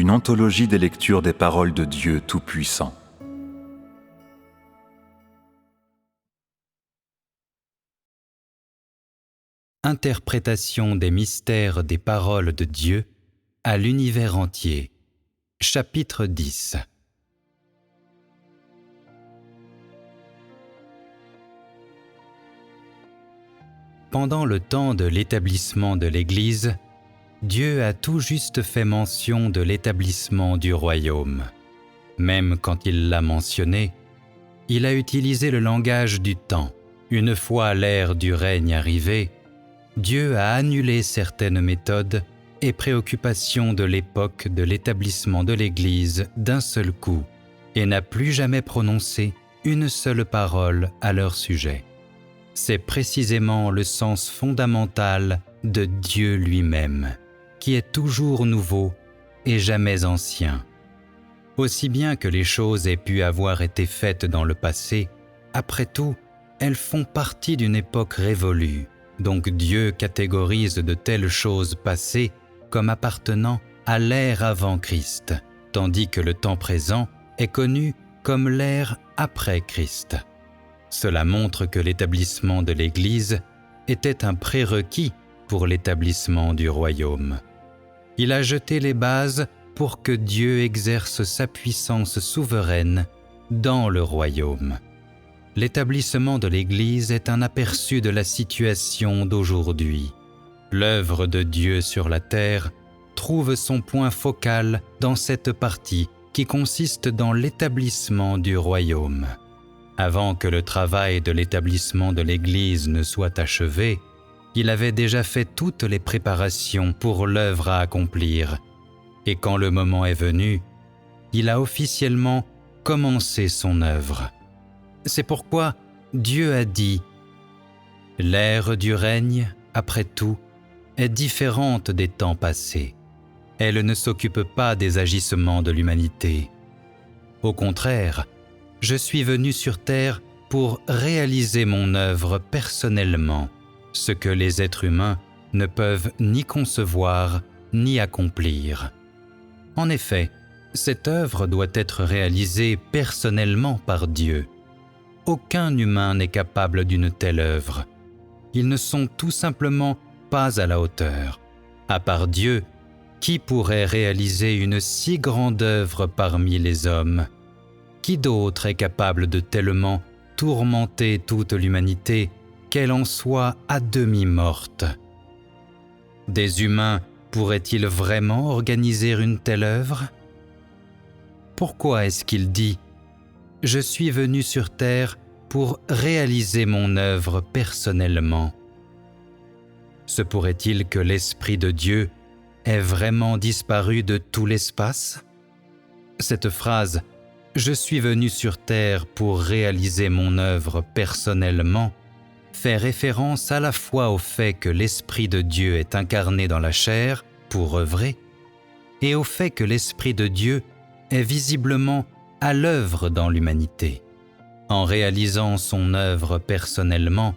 une anthologie des lectures des paroles de Dieu Tout-Puissant. Interprétation des mystères des paroles de Dieu à l'univers entier. Chapitre 10. Pendant le temps de l'établissement de l'Église, Dieu a tout juste fait mention de l'établissement du royaume. Même quand il l'a mentionné, il a utilisé le langage du temps. Une fois l'ère du règne arrivée, Dieu a annulé certaines méthodes et préoccupations de l'époque de l'établissement de l'Église d'un seul coup et n'a plus jamais prononcé une seule parole à leur sujet. C'est précisément le sens fondamental de Dieu lui-même, qui est toujours nouveau et jamais ancien. Aussi bien que les choses aient pu avoir été faites dans le passé, après tout, elles font partie d'une époque révolue. Donc Dieu catégorise de telles choses passées comme appartenant à l'ère avant Christ, tandis que le temps présent est connu comme l'ère après Christ. Cela montre que l'établissement de l'Église était un prérequis pour l'établissement du royaume. Il a jeté les bases pour que Dieu exerce sa puissance souveraine dans le royaume. L'établissement de l'Église est un aperçu de la situation d'aujourd'hui. L'œuvre de Dieu sur la terre trouve son point focal dans cette partie qui consiste dans l'établissement du royaume. Avant que le travail de l'établissement de l'Église ne soit achevé, il avait déjà fait toutes les préparations pour l'œuvre à accomplir. Et quand le moment est venu, il a officiellement commencé son œuvre. C'est pourquoi Dieu a dit « L'ère du règne, après tout, est différente des temps passés. Elle ne s'occupe pas des agissements de l'humanité. Au contraire, je suis venu sur terre pour réaliser mon œuvre personnellement, ce que les êtres humains ne peuvent ni concevoir ni accomplir. En effet, cette œuvre doit être réalisée personnellement par Dieu. Aucun humain n'est capable d'une telle œuvre. Ils ne sont tout simplement pas à la hauteur. À part Dieu, qui pourrait réaliser une si grande œuvre parmi les hommes ? Qui d'autre est capable de tellement tourmenter toute l'humanité qu'elle en soit à demi morte ? Des humains pourraient-ils vraiment organiser une telle œuvre ? Pourquoi est-ce qu'il dit « Je suis venu sur terre pour réaliser mon œuvre personnellement » Se pourrait-il que l'Esprit de Dieu ait vraiment disparu de tout l'espace ? Cette phrase « Je suis venu sur terre pour réaliser mon œuvre personnellement » fait référence à la fois au fait que l'Esprit de Dieu est incarné dans la chair pour œuvrer et au fait que l'Esprit de Dieu est visiblement à l'œuvre dans l'humanité. En réalisant son œuvre personnellement,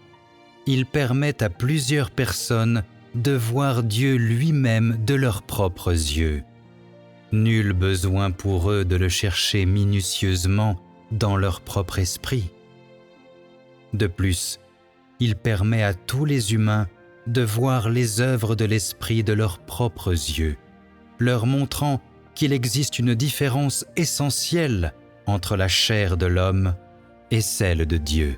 il permet à plusieurs personnes de voir Dieu lui-même de leurs propres yeux. Nul besoin pour eux de le chercher minutieusement dans leur propre esprit. De plus, il permet à tous les humains de voir les œuvres de l'Esprit de leurs propres yeux, leur montrant qu'il existe une différence essentielle entre la chair de l'homme et celle de Dieu.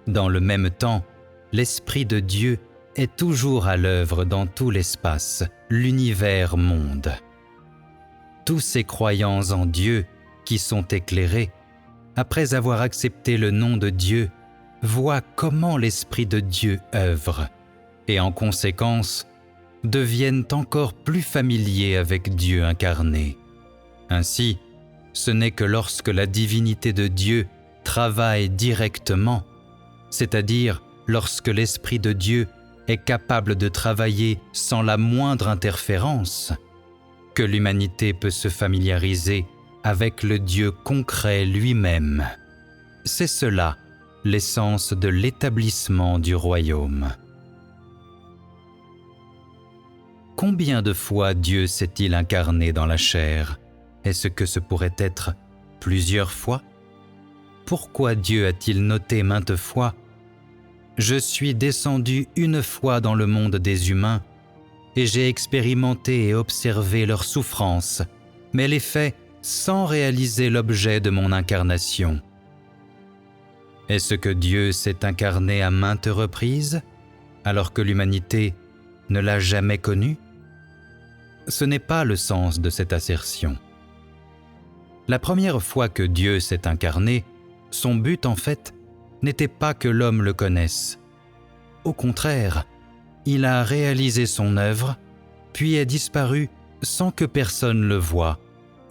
Dans le même temps, l'Esprit de Dieu est toujours à l'œuvre dans tout l'espace, l'univers-monde. Tous ces croyants en Dieu qui sont éclairés, après avoir accepté le nom de Dieu, voient comment l'Esprit de Dieu œuvre et en conséquence deviennent encore plus familiers avec Dieu incarné. Ainsi, ce n'est que lorsque la divinité de Dieu travaille directement, c'est-à-dire lorsque l'Esprit de Dieu est capable de travailler sans la moindre interférence, que l'humanité peut se familiariser avec le Dieu concret lui-même. C'est cela, l'essence de l'établissement du royaume. Combien de fois Dieu s'est-il incarné dans la chair? Est-ce que ce pourrait être plusieurs fois? Pourquoi Dieu a-t-il noté maintes fois « Je suis descendu une fois dans le monde des humains, et j'ai expérimenté et observé leurs souffrances, mais les faits sans réaliser l'objet de mon incarnation ». Est-ce que Dieu s'est incarné à maintes reprises, alors que l'humanité ne l'a jamais connu? Ce n'est pas le sens de cette assertion. La première fois que Dieu s'est incarné, son but en fait n'était pas que l'homme le connaisse. Au contraire, il a réalisé son œuvre, puis est disparu sans que personne le voie,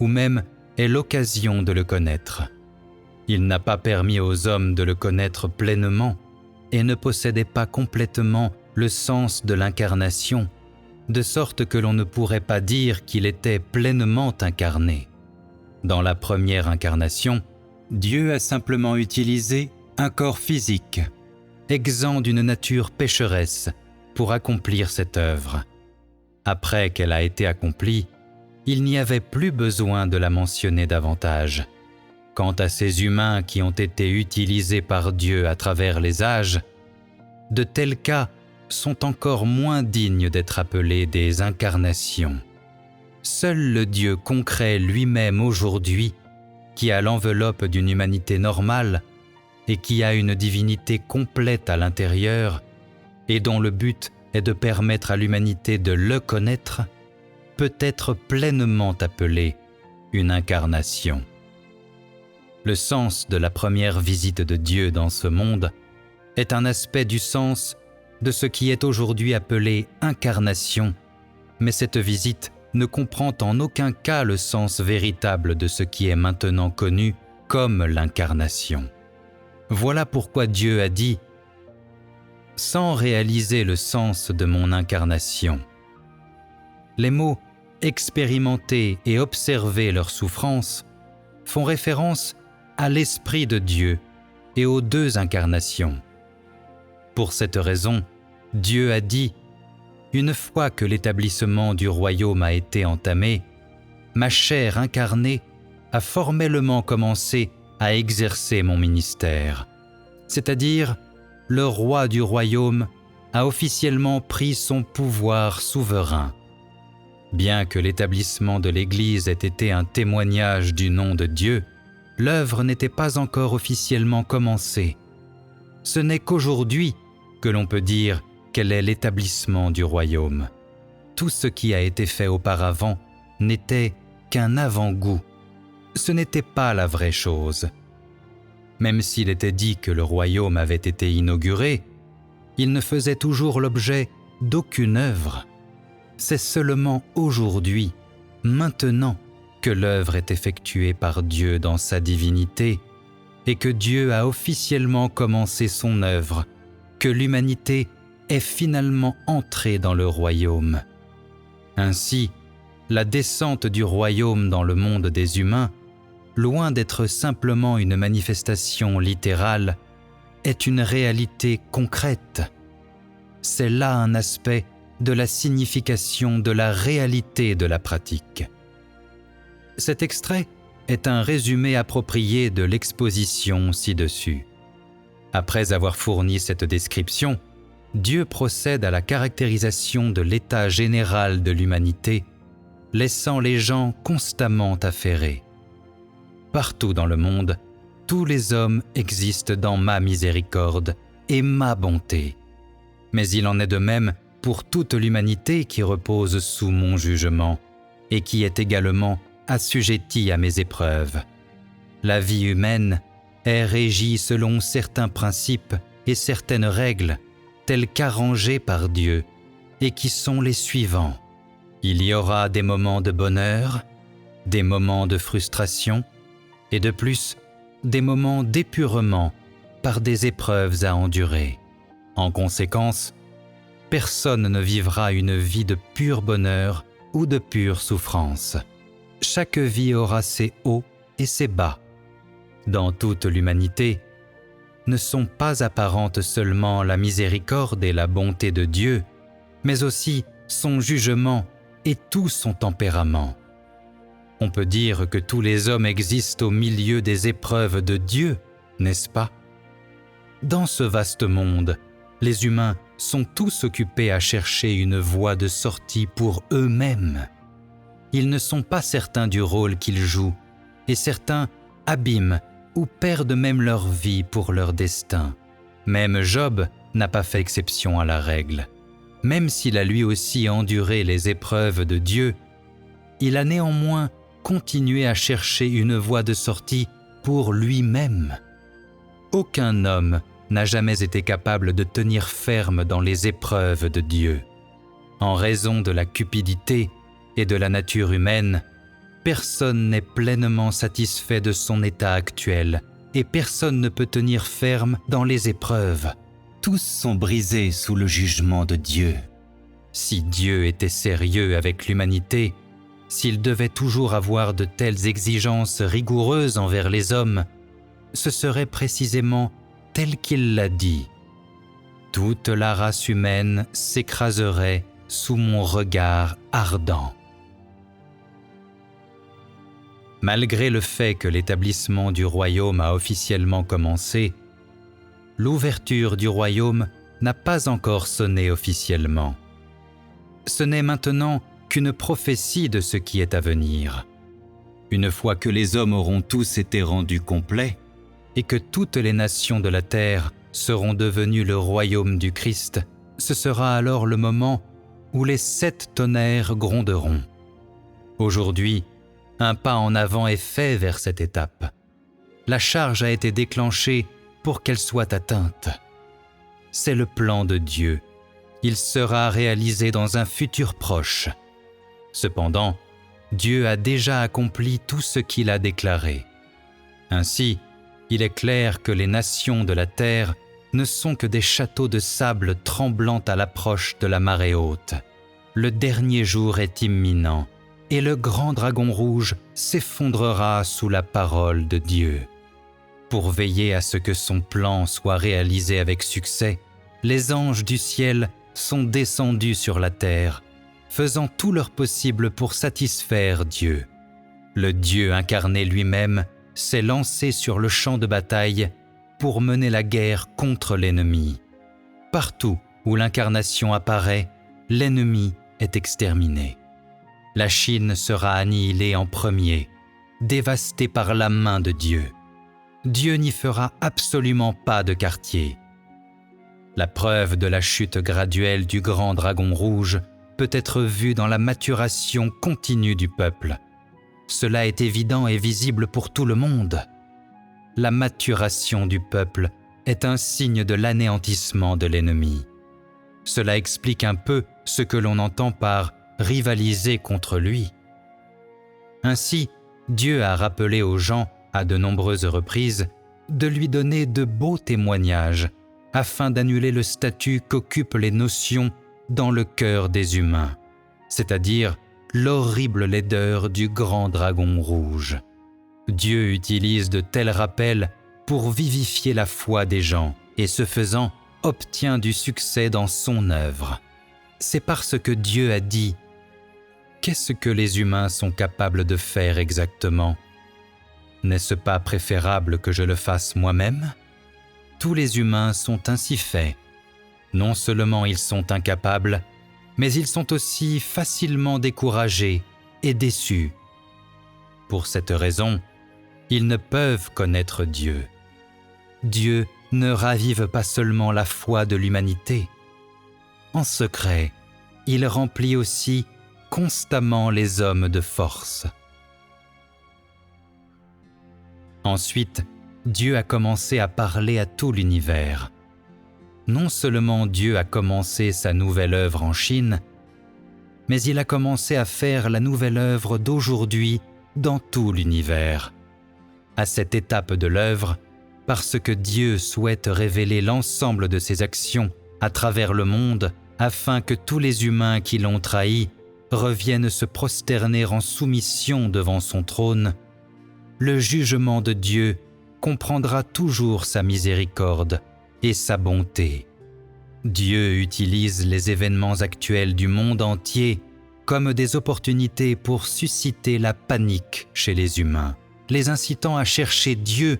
ou même ait l'occasion de le connaître. Il n'a pas permis aux hommes de le connaître pleinement et ne possédait pas complètement le sens de l'incarnation, de sorte que l'on ne pourrait pas dire qu'il était pleinement incarné. Dans la première incarnation, Dieu a simplement utilisé un corps physique, exempt d'une nature pécheresse, pour accomplir cette œuvre. Après qu'elle a été accomplie, il n'y avait plus besoin de la mentionner davantage. Quant à ces humains qui ont été utilisés par Dieu à travers les âges, de tels cas sont encore moins dignes d'être appelés des incarnations. Seul le Dieu concret lui-même aujourd'hui, qui a l'enveloppe d'une humanité normale et qui a une divinité complète à l'intérieur, et dont le but est de permettre à l'humanité de le connaître, peut être pleinement appelé une incarnation. Le sens de la première visite de Dieu dans ce monde est un aspect du sens de ce qui est aujourd'hui appelé incarnation, mais cette visite ne comprend en aucun cas le sens véritable de ce qui est maintenant connu comme l'incarnation. Voilà pourquoi Dieu a dit « sans réaliser le sens de mon incarnation ». Les mots « expérimenter » et « observer leurs souffrances » font référence à l'Esprit de Dieu et aux deux incarnations. Pour cette raison, Dieu a dit « Une fois que l'établissement du royaume a été entamé, ma chair incarnée a formellement commencé à exercer mon ministère. » C'est-à-dire, le roi du royaume a officiellement pris son pouvoir souverain. Bien que l'établissement de l'Église ait été un témoignage du nom de Dieu, l'œuvre n'était pas encore officiellement commencée. Ce n'est qu'aujourd'hui que l'on peut dire quel est l'établissement du royaume. Tout ce qui a été fait auparavant n'était qu'un avant-goût. Ce n'était pas la vraie chose. Même s'il était dit que le royaume avait été inauguré, il ne faisait toujours l'objet d'aucune œuvre. C'est seulement aujourd'hui, maintenant, que l'œuvre est effectuée par Dieu dans sa divinité et que Dieu a officiellement commencé son œuvre, que l'humanité est finalement entrée dans le royaume. Ainsi, la descente du royaume dans le monde des humains, loin d'être simplement une manifestation littérale, est une réalité concrète. C'est là un aspect de la signification de la réalité de la pratique. Cet extrait est un résumé approprié de l'exposition ci-dessus. Après avoir fourni cette description, Dieu procède à la caractérisation de l'état général de l'humanité, laissant les gens constamment affairés. Partout dans le monde, tous les hommes existent dans ma miséricorde et ma bonté. Mais il en est de même pour toute l'humanité qui repose sous mon jugement et qui est également assujettie à mes épreuves. La vie humaine est régie selon certains principes et certaines règles, telles qu'arrangées par Dieu, et qui sont les suivants. Il y aura des moments de bonheur, des moments de frustration, et de plus, des moments d'épurement par des épreuves à endurer. En conséquence, personne ne vivra une vie de pur bonheur ou de pure souffrance. Chaque vie aura ses hauts et ses bas. Dans toute l'humanité, ne sont pas apparentes seulement la miséricorde et la bonté de Dieu, mais aussi son jugement et tout son tempérament. On peut dire que tous les hommes existent au milieu des épreuves de Dieu, n'est-ce pas? Dans ce vaste monde, les humains sont tous occupés à chercher une voie de sortie pour eux-mêmes. Ils ne sont pas certains du rôle qu'ils jouent, et certains abîment ou perdent même leur vie pour leur destin. Même Job n'a pas fait exception à la règle. Même s'il a lui aussi enduré les épreuves de Dieu, il a néanmoins continué à chercher une voie de sortie pour lui-même. Aucun homme n'a jamais été capable de tenir ferme dans les épreuves de Dieu. En raison de la cupidité et de la nature humaine, personne n'est pleinement satisfait de son état actuel et personne ne peut tenir ferme dans les épreuves. Tous sont brisés sous le jugement de Dieu. Si Dieu était sérieux avec l'humanité, s'il devait toujours avoir de telles exigences rigoureuses envers les hommes, ce serait précisément tel qu'il l'a dit. Toute la race humaine s'écraserait sous mon regard ardent. Malgré le fait que l'établissement du royaume a officiellement commencé, l'ouverture du royaume n'a pas encore sonné officiellement. Ce n'est maintenant qu'une prophétie de ce qui est à venir. Une fois que les hommes auront tous été rendus complets et que toutes les nations de la terre seront devenues le royaume du Christ, ce sera alors le moment où les 7 tonnerres gronderont. Aujourd'hui, un pas en avant est fait vers cette étape. La charge a été déclenchée pour qu'elle soit atteinte. C'est le plan de Dieu. Il sera réalisé dans un futur proche. Cependant, Dieu a déjà accompli tout ce qu'il a déclaré. Ainsi, il est clair que les nations de la terre ne sont que des châteaux de sable tremblant à l'approche de la marée haute. Le dernier jour est imminent, et le grand dragon rouge s'effondrera sous la parole de Dieu. Pour veiller à ce que son plan soit réalisé avec succès, les anges du ciel sont descendus sur la terre, faisant tout leur possible pour satisfaire Dieu. Le Dieu incarné lui-même s'est lancé sur le champ de bataille pour mener la guerre contre l'ennemi. Partout où l'incarnation apparaît, l'ennemi est exterminé. La Chine sera annihilée en premier, dévastée par la main de Dieu. Dieu n'y fera absolument pas de quartier. La preuve de la chute graduelle du grand dragon rouge peut être vue dans la maturation continue du peuple. Cela est évident et visible pour tout le monde. La maturation du peuple est un signe de l'anéantissement de l'ennemi. Cela explique un peu ce que l'on entend par « rivaliser contre lui ». Ainsi, Dieu a rappelé aux gens, à de nombreuses reprises, de lui donner de beaux témoignages afin d'annuler le statut qu'occupent les notions dans le cœur des humains, c'est-à-dire l'horrible laideur du grand dragon rouge. Dieu utilise de tels rappels pour vivifier la foi des gens et ce faisant, obtient du succès dans son œuvre. C'est parce que Dieu a dit « Qu'est-ce que les humains sont capables de faire exactement ? N'est-ce pas préférable que je le fasse moi-même ? Tous les humains sont ainsi faits. Non seulement ils sont incapables, mais ils sont aussi facilement découragés et déçus. Pour cette raison, ils ne peuvent connaître Dieu. Dieu ne ravive pas seulement la foi de l'humanité. En secret, il remplit aussi constamment les hommes de force. Ensuite, Dieu a commencé à parler à tout l'univers. Non seulement Dieu a commencé sa nouvelle œuvre en Chine, mais il a commencé à faire la nouvelle œuvre d'aujourd'hui dans tout l'univers. À cette étape de l'œuvre, parce que Dieu souhaite révéler l'ensemble de ses actions à travers le monde, afin que tous les humains qui l'ont trahi reviennent se prosterner en soumission devant son trône, le jugement de Dieu comprendra toujours sa miséricorde et sa bonté. Dieu utilise les événements actuels du monde entier comme des opportunités pour susciter la panique chez les humains, les incitant à chercher Dieu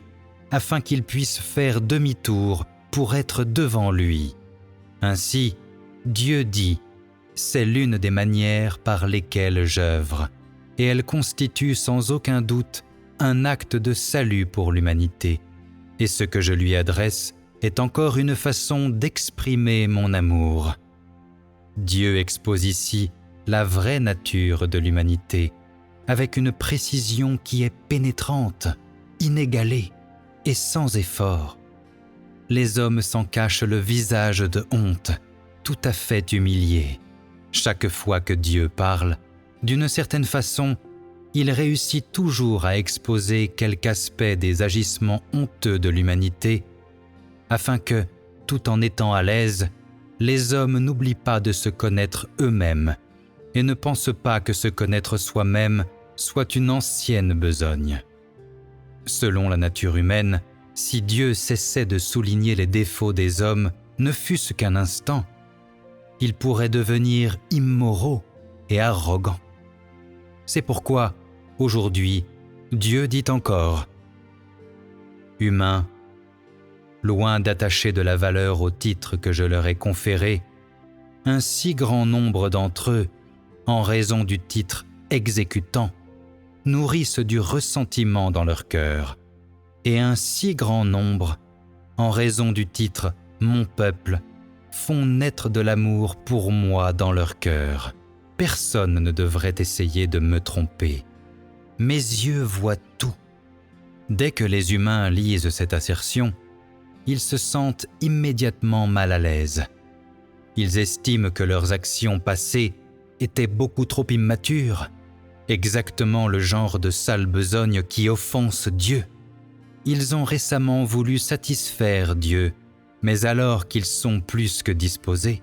afin qu'ils puissent faire demi-tour pour être devant lui. Ainsi, Dieu dit « C'est l'une des manières par lesquelles j'œuvre, et elle constitue sans aucun doute un acte de salut pour l'humanité, et ce que je lui adresse est encore une façon d'exprimer mon amour. » Dieu expose ici la vraie nature de l'humanité, avec une précision qui est pénétrante, inégalée et sans effort. Les hommes s'en cachent le visage de honte, tout à fait humiliés. Chaque fois que Dieu parle, d'une certaine façon, il réussit toujours à exposer quelque aspect des agissements honteux de l'humanité, afin que, tout en étant à l'aise, les hommes n'oublient pas de se connaître eux-mêmes et ne pensent pas que se connaître soi-même soit une ancienne besogne. Selon la nature humaine, si Dieu cessait de souligner les défauts des hommes, ne fût-ce qu'un instant, ils pourraient devenir immoraux et arrogants. C'est pourquoi, aujourd'hui, Dieu dit encore « Humains, loin d'attacher de la valeur au titre que je leur ai conféré, un si grand nombre d'entre eux, en raison du titre exécutant, nourrissent du ressentiment dans leur cœur, et un si grand nombre, en raison du titre mon peuple, font naître de l'amour pour moi dans leur cœur. Personne ne devrait essayer de me tromper. Mes yeux voient tout. » Dès que les humains lisent cette assertion, ils se sentent immédiatement mal à l'aise. Ils estiment que leurs actions passées étaient beaucoup trop immatures, exactement le genre de sale besogne qui offense Dieu. Ils ont récemment voulu satisfaire Dieu, mais alors qu'ils sont plus que disposés,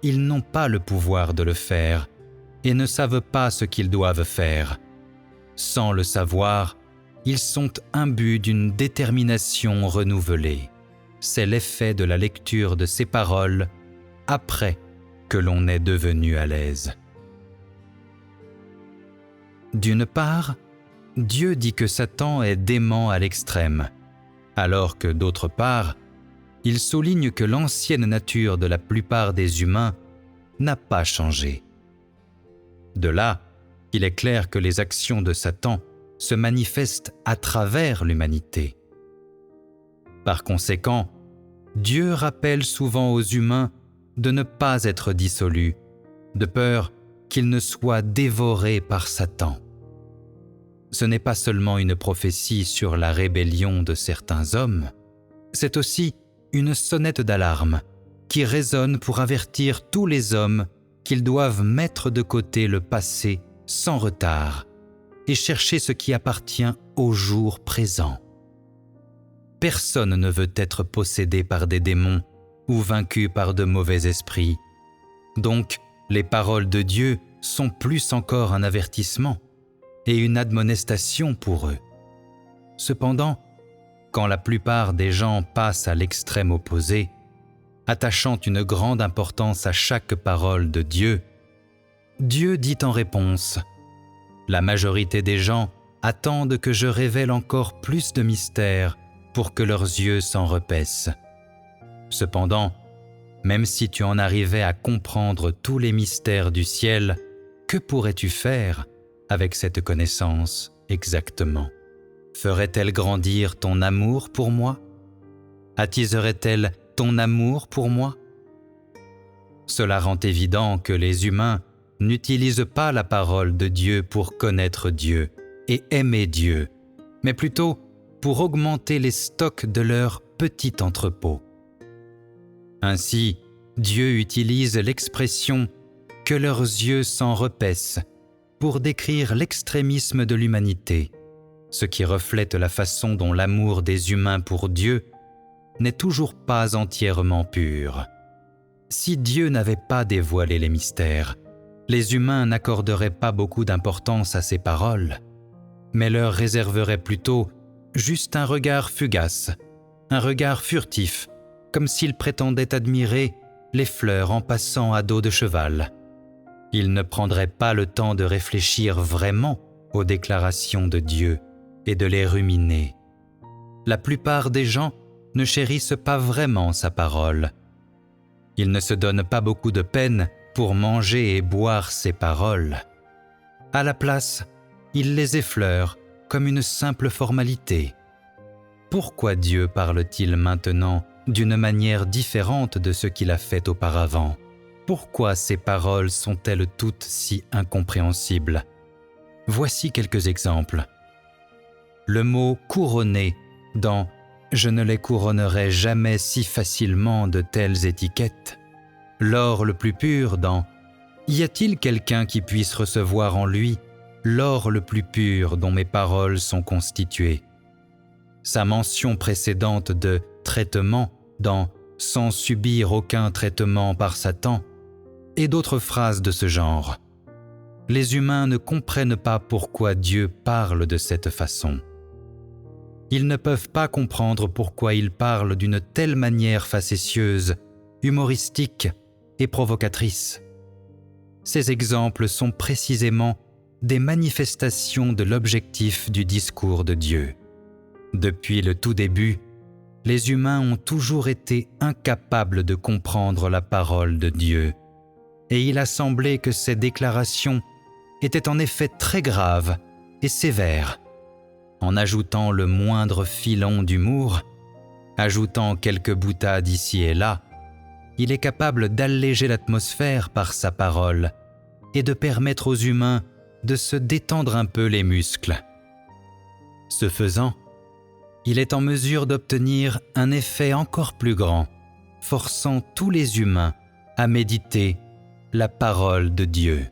ils n'ont pas le pouvoir de le faire et ne savent pas ce qu'ils doivent faire. Sans le savoir, ils sont imbus d'une détermination renouvelée. C'est l'effet de la lecture de ces paroles après que l'on est devenu à l'aise. D'une part, Dieu dit que Satan est dément à l'extrême, alors que d'autre part, il souligne que l'ancienne nature de la plupart des humains n'a pas changé. De là, il est clair que les actions de Satan se manifestent à travers l'humanité. Par conséquent, Dieu rappelle souvent aux humains de ne pas être dissolus, de peur qu'ils ne soient dévorés par Satan. Ce n'est pas seulement une prophétie sur la rébellion de certains hommes, c'est aussi une sonnette d'alarme qui résonne pour avertir tous les hommes qu'ils doivent mettre de côté le passé sans retard et chercher ce qui appartient au jour présent. Personne ne veut être possédé par des démons ou vaincu par de mauvais esprits. Donc, les paroles de Dieu sont plus encore un avertissement et une admonestation pour eux. Cependant, quand la plupart des gens passent à l'extrême opposé, attachant une grande importance à chaque parole de Dieu, Dieu dit en réponse « La majorité des gens attendent que je révèle encore plus de mystères pour que leurs yeux s'en repaissent. Cependant, même si tu en arrivais à comprendre tous les mystères du ciel, que pourrais-tu faire avec cette connaissance exactement? Ferait-elle grandir ton amour pour moi? Attiserait-elle ton amour pour moi? Cela rend évident que les humains n'utilisent pas la parole de Dieu pour connaître Dieu et aimer Dieu, mais plutôt pour augmenter les stocks de leur petit entrepôt. Ainsi, Dieu utilise l'expression « que leurs yeux s'en repaissent » pour décrire l'extrémisme de l'humanité, ce qui reflète la façon dont l'amour des humains pour Dieu n'est toujours pas entièrement pur. Si Dieu n'avait pas dévoilé les mystères, les humains n'accorderaient pas beaucoup d'importance à ces paroles, mais leur réserveraient plutôt juste un regard fugace, un regard furtif, comme s'ils prétendaient admirer les fleurs en passant à dos de cheval. Ils ne prendraient pas le temps de réfléchir vraiment aux déclarations de Dieu et de les ruminer. La plupart des gens ne chérissent pas vraiment sa parole. Ils ne se donnent pas beaucoup de peine pour manger et boire ses paroles. À la place, ils les effleurent comme une simple formalité. Pourquoi Dieu parle-t-il maintenant d'une manière différente de ce qu'il a fait auparavant? Pourquoi ses paroles sont-elles toutes si incompréhensibles? Voici quelques exemples. Le mot « couronner » dans « Je ne les couronnerai jamais si facilement de telles étiquettes », l'or le plus pur dans « Y a-t-il quelqu'un qui puisse recevoir en lui l'or le plus pur dont mes paroles sont constituées ?» Sa mention précédente de « traitement » dans « sans subir aucun traitement par Satan » et d'autres phrases de ce genre. Les humains ne comprennent pas pourquoi Dieu parle de cette façon. Ils ne peuvent pas comprendre pourquoi il parle d'une telle manière facétieuse, humoristique et provocatrice. Ces exemples sont précisément des manifestations de l'objectif du discours de Dieu. Depuis le tout début, les humains ont toujours été incapables de comprendre la parole de Dieu, et il a semblé que ces déclarations étaient en effet très graves et sévères. En ajoutant le moindre filon d'humour, ajoutant quelques boutades ici et là, il est capable d'alléger l'atmosphère par sa parole et de permettre aux humains de se détendre un peu les muscles. Ce faisant, il est en mesure d'obtenir un effet encore plus grand, forçant tous les humains à méditer la parole de Dieu.